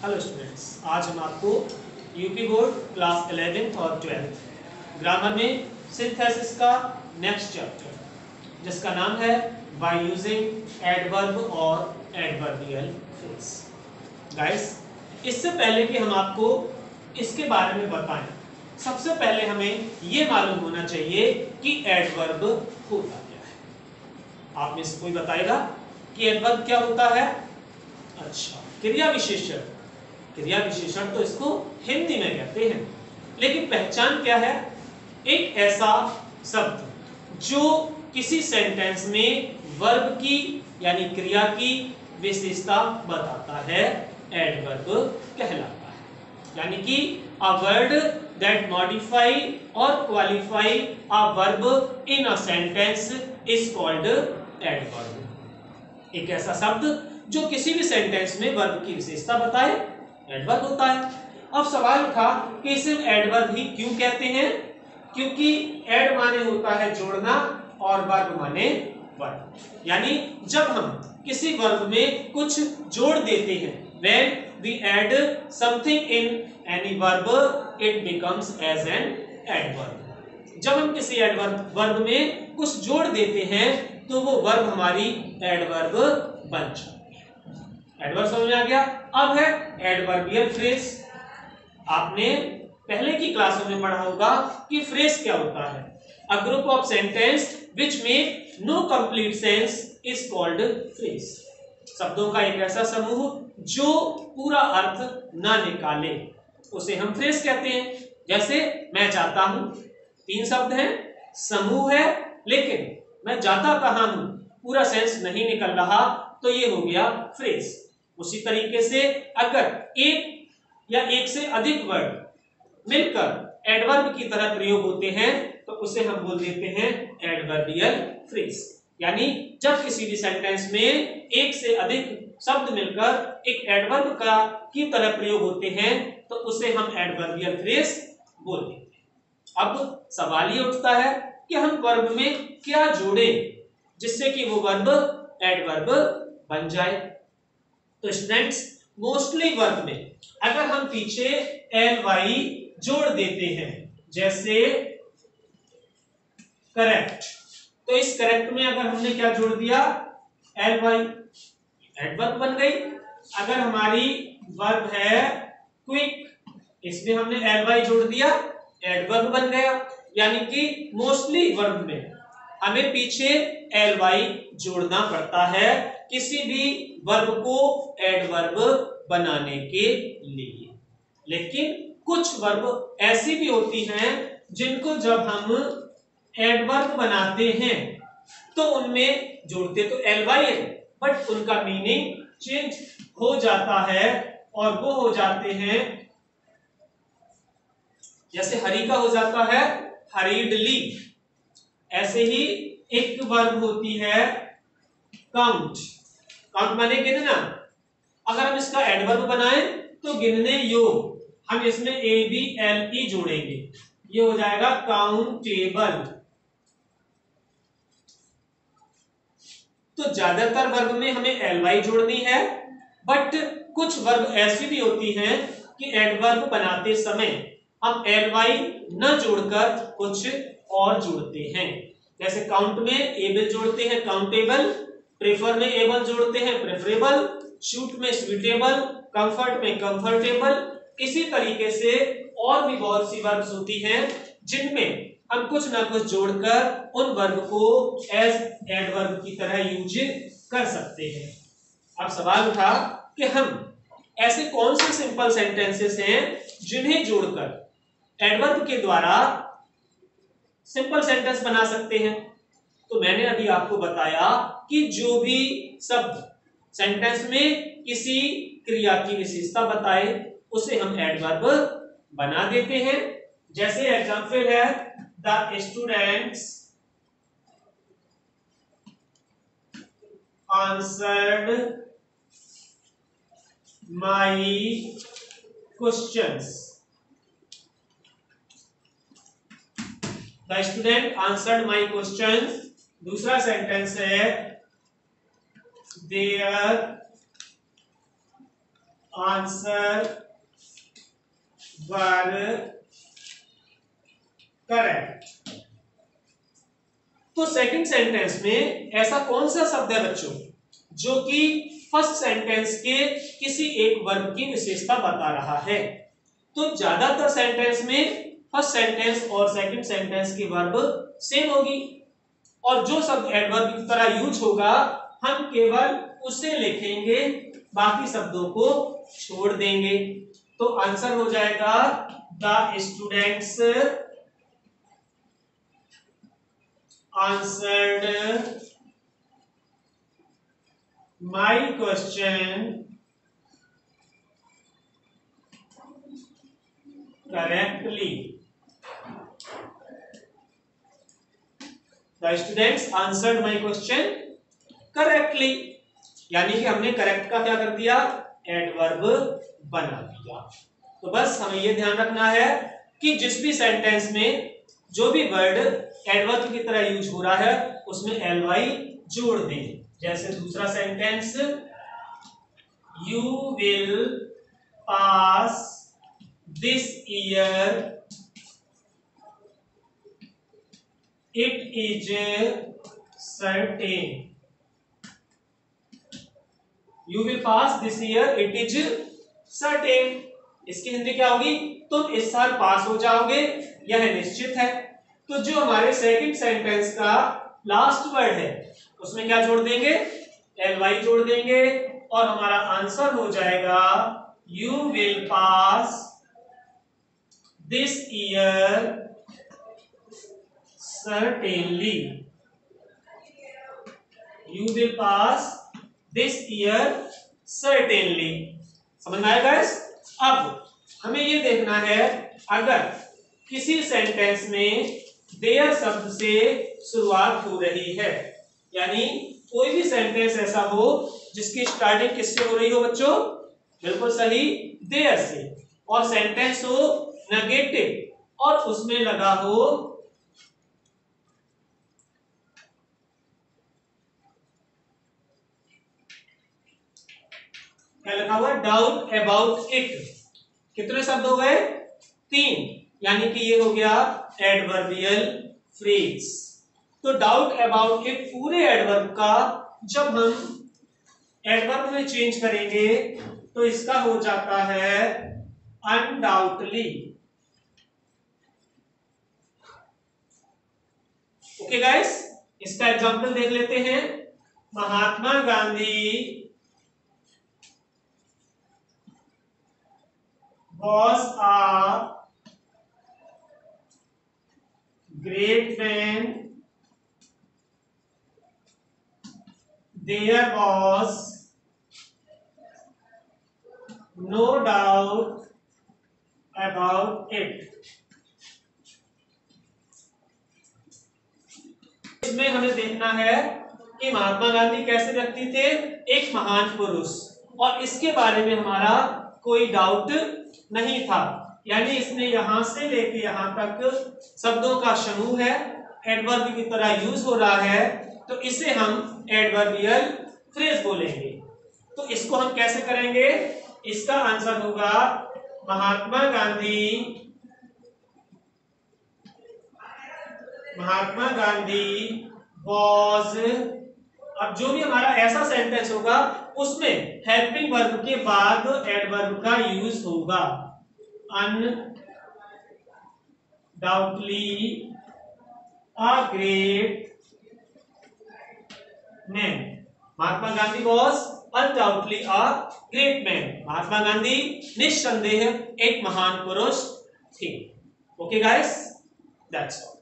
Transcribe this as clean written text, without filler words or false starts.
Hello students, आज हम आपको यूपी बोर्ड क्लास 11 और 12 ग्रामर में सिंथेसिस का नेक्स्ट चैप्टर जिसका नाम है बाय यूजिंग एडवर्ब और एडवर्बियल फ्रेज। गाइस, इससे पहले कि हम आपको इसके बारे में बताएं, सबसे पहले हमें ये मालूम होना चाहिए कि एडवर्ब होता क्या है। आप में से कोई बताएगा कि एडवर्ब क्या होता है? अच्छा, क्रिया विशेषण। क्रिया विशेषण तो इसको हिंदी में कहते हैं, लेकिन पहचान क्या है? एक ऐसा शब्द जो किसी सेंटेंस में वर्ब की यानी क्रिया की विशेषता बताता है, एडवर्ब कहलाता है। यानी कि अ वर्ड दैट मॉडिफाई और qualify a verb in a sentence is called adverb. एक ऐसा शब्द जो किसी भी सेंटेंस में वर्ब की विशेषता बताए, एडवर्ब होता है। अब सवाल उठा कि इसे एडवर्ब ही क्यों कहते हैं? क्योंकि एड माने होता है जोड़ना और वर्ब माने वर्ब। यानी जब हम किसी वर्ब में कुछ जोड़ देते हैं, when we add something in any verb, it becomes as an adverb। जब हम किसी एडवर्ब वर्ब में कुछ जोड़ देते हैं तो वो वर्ब हमारी एडवर्ब बन जाती है। एडवर्ब समझ में आ गया? अब है एडवर्बियल फ्रेज। आपने पहले की क्लासों में पढ़ा होगा कि फ्रेज क्या होता है। A group of sentence which make no complete sense is called phrase. शब्दों का एक ऐसा समूह जो पूरा अर्थ ना निकाले उसे हम फ्रेज कहते हैं। जैसे मैं जाता हूं, 3 शब्द हैं, समूह है, लेकिन मैं जाता कहां हूं पूरा सेंस नहीं निकल रहा, तो ये हो गया फ्रेज। उसी तरीके से अगर एक या एक से अधिक वर्ड मिलकर एडवर्ब की तरह प्रयोग होते हैं तो उसे हम बोल देते हैं एडवर्बियल फ्रेज। यानी जब किसी भी सेंटेंस में एक से अधिक शब्द मिलकर एक एडवर्ब का की तरह प्रयोग होते हैं तो उसे हम एडवर्बियल फ्रेज बोल देते हैं। अब सवाल ये उठता है कि हम वर्ब में क्या जोड़ें जिससे कि वो वर्ब एडवर्ब बन जाए। तो स्टूडेंट्स, मोस्टली वर्ब में अगर हम पीछे एल वाई जोड़ देते हैं, जैसे करेक्ट, तो इस करेक्ट में अगर हमने क्या जोड़ दिया? एल वाई, एडवर्ब बन गई। अगर हमारी वर्ब है क्विक, इसमें हमने एल वाई जोड़ दिया, एडवर्ब बन गया। यानी कि मोस्टली वर्ब में हमें पीछे एल वाई जोड़ना पड़ता है किसी भी वर्ब को एडवर्ब बनाने के लिए। लेकिन कुछ वर्ब ऐसी भी होती हैं जिनको जब हम एडवर्ब बनाते हैं तो उनमें जोड़ते तो एल वाई है, बट उनका मीनिंग चेंज हो जाता है और वो हो जाते हैं, जैसे हरी का हो जाता है हरीडली। ऐसे ही एक वर्ब होती है काउंट। काउंट माने गिनना। अगर हम इसका एडवर्ब बनाएं तो गिनने योग, हम इसमें ABLE जोड़ेंगे, ये हो जाएगा काउंटेबल। तो ज्यादातर वर्ब में हमें LY जोड़नी है, बट कुछ वर्ब ऐसी भी होती हैं कि एडवर्ब बनाते समय हम LY न जोड़कर कुछ और जोड़ते हैं। जैसे काउंट में एबल जोड़ते हैं काउंटेबल, प्रेफर में एबल जोड़ते हैं प्रेफरेबल, शूट में स्वीटेबल, कंफर्ट में कंफर्टेबल। इसी तरीके से और भी बहुत सी वर्ब्स होती हैं जिनमें हम कुछ ना कुछ जोड़कर उन वर्ब को एज एडवर्ब की तरह यूज कर सकते हैं। अब सवाल उठा कि हम ऐसे कौन से सिंपल सेंटेंसेस हैं जिन्हें जोड़कर एडवर्ब के द्वारा सिंपल सेंटेंस बना सकते हैं। तो मैंने अभी आपको बताया कि जो भी शब्द सेंटेंस में किसी क्रिया की विशेषता बताए उसे हम एडवर्ब बना देते हैं। जैसे एग्जांपल है the students answered my questions. The student answered my questions। दूसरा सेंटेंस है There आंसर वर करेक्ट। तो सेकंड सेंटेंस में ऐसा कौन सा शब्द है बच्चों जो कि फर्स्ट सेंटेंस के किसी एक वर्ब की विशेषता बता रहा है? तो ज्यादातर सेंटेंस में फर्स्ट सेंटेंस और सेकंड सेंटेंस की वर्ब सेम होगी, और जो शब्द एडवर्ब की तरह यूज होगा हम केवल उसे लिखेंगे, बाकी शब्दों को छोड़ देंगे। तो आंसर हो जाएगा the students answered my question correctly. The students answered my question correctly, यानी कि हमने करेक्ट का क्या कर दिया, एडवर्ब बना दिया। तो बस हमें यह ध्यान रखना है कि जिस भी सेंटेंस में जो भी वर्ड एडवर्ब की तरह यूज हो रहा है उसमें ly जोड़ दें। जैसे दूसरा sentence, you will pass this year it is certain, you will pass this year it is certain। इसकी हिंदी क्या होगी, तुम इस साल पास हो जाओगे, यह निश्चित है। तो जो हमारे सेकंड सेंटेंस का लास्ट वर्ड है उसमें क्या जोड़ देंगे, ly जोड़ देंगे, और हमारा आंसर हो जाएगा you will pass this year certainly, you will pass this year certainly। समझ में आएगा गाइस? अब हमें ये देखना है अगर किसी सेंटेंस में देयर शब्द से शुरुआत हो रही है, यानी कोई भी सेंटेंस ऐसा हो जिसकी स्टार्टिंग किससे हो रही हो बच्चों, बिल्कुल सही, देयर से, और सेंटेंस हो नेगेटिव और उसमें लगा हो क्या लिखा हुआ, डाउट अबाउट इट। कितने शब्द हो गए, 3, यानी कि ये हो गया एडवर्बियल फ्रेज। तो डाउट अबाउट इट पूरे एडवर्ब का जब हम एडवर्ब में चेंज करेंगे तो इसका हो जाता है अनडाउटली। ओके गाइस, इसका एग्जांपल देख लेते हैं। Mahatma Gandhi was a great man, there was no doubt about it। इसमें हमें देखना है कि महात्मा गांधी कैसे व्यक्ति थे, एक महान पुरुष, और इसके बारे में हमारा कोई डाउट नहीं था, यानी इसमें यहां से लेके यहां तक शब्दों का समूह है, एडवर्ब की तरह यूज हो रहा है, तो इसे हम एडवर्बियल फ्रेज बोलेंगे। तो इसको हम कैसे करेंगे, इसका आंसर होगा महात्मा गांधी वॉज। अब जो भी हमारा ऐसा सेंटेंस होगा उसमें हेल्पिंग वर्ब के बाद एडवर्ब का यूज होगा, undoubtedly a great man. Mahatma Gandhi was undoubtedly a great man. Mahatma Gandhi निस्संदेह एक महान पुरुष थे। Okay guys, that's all.